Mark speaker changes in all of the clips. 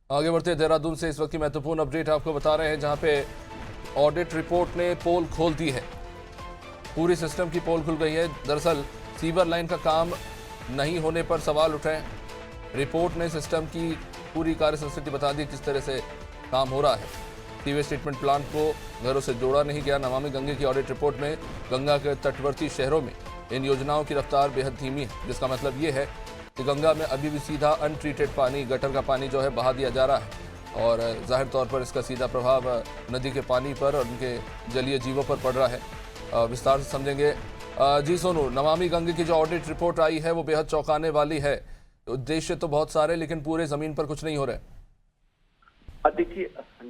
Speaker 1: आगे बढ़ते देहरादून से इस वक्त की महत्वपूर्ण अपडेट आपको बता रहे हैं, जहां पे ऑडिट रिपोर्ट ने पोल खोल दी है। पूरी सिस्टम की पोल खुल गई है। दरअसल सीवर लाइन का काम नहीं होने पर सवाल उठे। रिपोर्ट ने सिस्टम की पूरी कार्य संस्कृति बता दी, किस तरह से काम हो रहा है। सीवेज ट्रीटमेंट प्लांट को घरों से जोड़ा नहीं गया। नमामि गंगे की ऑडिट रिपोर्ट में गंगा के तटवर्ती शहरों में इन योजनाओं की रफ्तार बेहद धीमी है, जिसका मतलब ये है कि गंगा में अभी भी सीधा अनट्रीटेड पानी, गटर का पानी जो है बहा दिया जा रहा है और जाहिर तौर पर इसका सीधा प्रभाव नदी के पानी पर और उनके जलीय जीवों पर पड़ रहा है। विस्तार से समझेंगे। जी सोनू, नमामि गंगे की जो ऑडिट रिपोर्ट आई है वो बेहद चौंकाने वाली है। उद्देश्य तो बहुत सारे, लेकिन पूरे जमीन पर कुछ नहीं हो रहे।
Speaker 2: देखिए,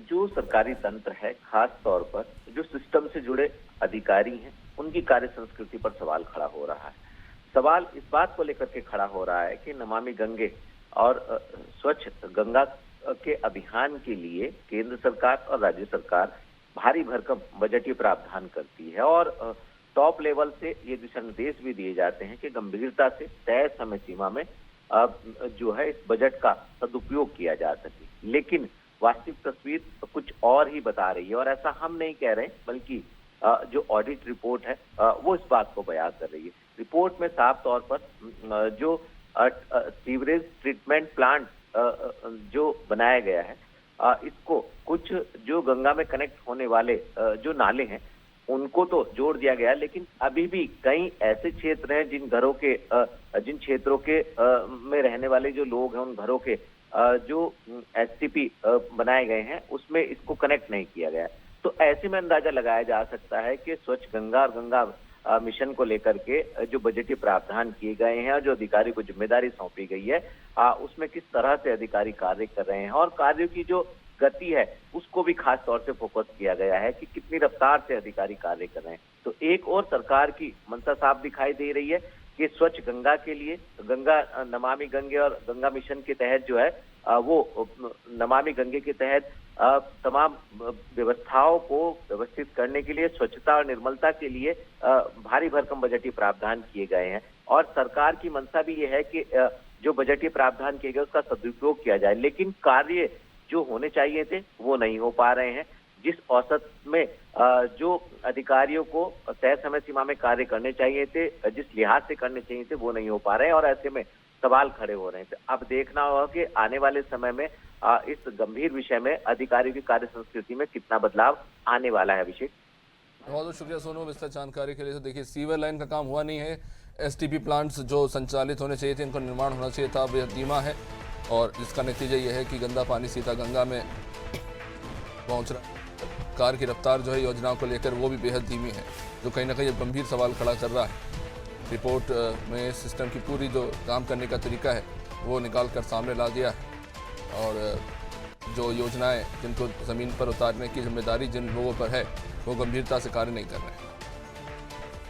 Speaker 2: जो सरकारी तंत्र है, खास तौर पर जो सिस्टम से जुड़े अधिकारी हैं, उनकी कार्य संस्कृति पर सवाल खड़ा हो रहा है। सवाल इस बात को लेकर के खड़ा हो रहा है कि नमामि गंगे और स्वच्छ गंगा के अभियान के लिए केंद्र सरकार और राज्य सरकार भारी भरकम बजटीय प्रावधान करती है और टॉप लेवल से ये दिशा निर्देश भी दिए जाते हैं कि गंभीरता से तय समय सीमा में जो है इस बजट का सदुपयोग किया जा सके। लेकिन वास्तविक तस्वीर कुछ और ही बता रही है और ऐसा हम नहीं कह रहे, बल्कि जो ऑडिट रिपोर्ट है वो इस बात को बयान कर रही है। रिपोर्ट में साफ तौर पर जो सीवरेज ट्रीटमेंट प्लांट जो बनाया गया है, इसको कुछ जो गंगा में कनेक्ट होने वाले जो नाले हैं उनको तो जोड़ दिया गया, लेकिन अभी भी कई ऐसे क्षेत्र हैं जिन क्षेत्रों के में रहने वाले जो लोग हैं, उन घरों के जो एसटीपी बनाए गए हैं उसमें इसको कनेक्ट नहीं किया गया। तो ऐसे में अंदाजा लगाया जा सकता है कि स्वच्छ गंगा और गंगा मिशन को लेकर के जो बजटीय प्रावधान किए गए हैं और जो अधिकारी को जिम्मेदारी सौंपी गई है, उसमें किस तरह से अधिकारी कार्य कर रहे हैं और कार्यों की जो गति है उसको भी खास तौर से फोकस किया गया है कि कितनी रफ्तार से अधिकारी कार्य कर रहे हैं। तो एक और सरकार की मंशा साफ दिखाई दे रही है कि स्वच्छ गंगा के लिए गंगा नमामि गंगे और गंगा मिशन के तहत जो है वो नमामि गंगे के तहत तमाम व्यवस्थाओं को व्यवस्थित करने के लिए, स्वच्छता और निर्मलता के लिए भारी भरकम बजटीय प्रावधान किए गए हैं और सरकार की मंशा भी ये है कि जो बजटीय प्रावधान किए गए उसका सदुपयोग किया जाए। लेकिन कार्य जो होने चाहिए थे वो नहीं हो पा रहे हैं। जिस औसत में जो अधिकारियों को तय समय सीमा में कार्य करने चाहिए थे, जिस लिहाज से करने चाहिए थे, वो नहीं हो पा रहे हैं और ऐसे में सवाल खड़े हो रहे हैं। अब देखना होगा कि आने वाले समय में इस गंभीर विषय में अधिकारियों की कार्य संस्कृति में कितना बदलाव आने वाला है। अभिषेक,
Speaker 1: बहुत बहुत शुक्रिया सोनू विस्तार जानकारी के लिए। तो देखिए, सीवर लाइन का काम हुआ नहीं है। एसटीपी प्लांट्स जो संचालित होने चाहिए थे, इनका निर्माण होना चाहिए था, बेहद धीमा है और इसका नतीजा यह है कि गंदा पानी सीधा गंगा में पहुंच रहा है। कार की रफ्तार जो है योजनाओं को लेकर वो भी बेहद धीमी है, जो कहीं ना कहीं गंभीर सवाल खड़ा कर रहा है। रिपोर्ट में सिस्टम की पूरी जो काम करने का तरीका है वो निकाल कर सामने ला दिया है और जो योजनाएं जिनको ज़मीन पर उतारने की जिम्मेदारी जिन लोगों पर है वो गंभीरता से कार्य नहीं कर रहे हैं।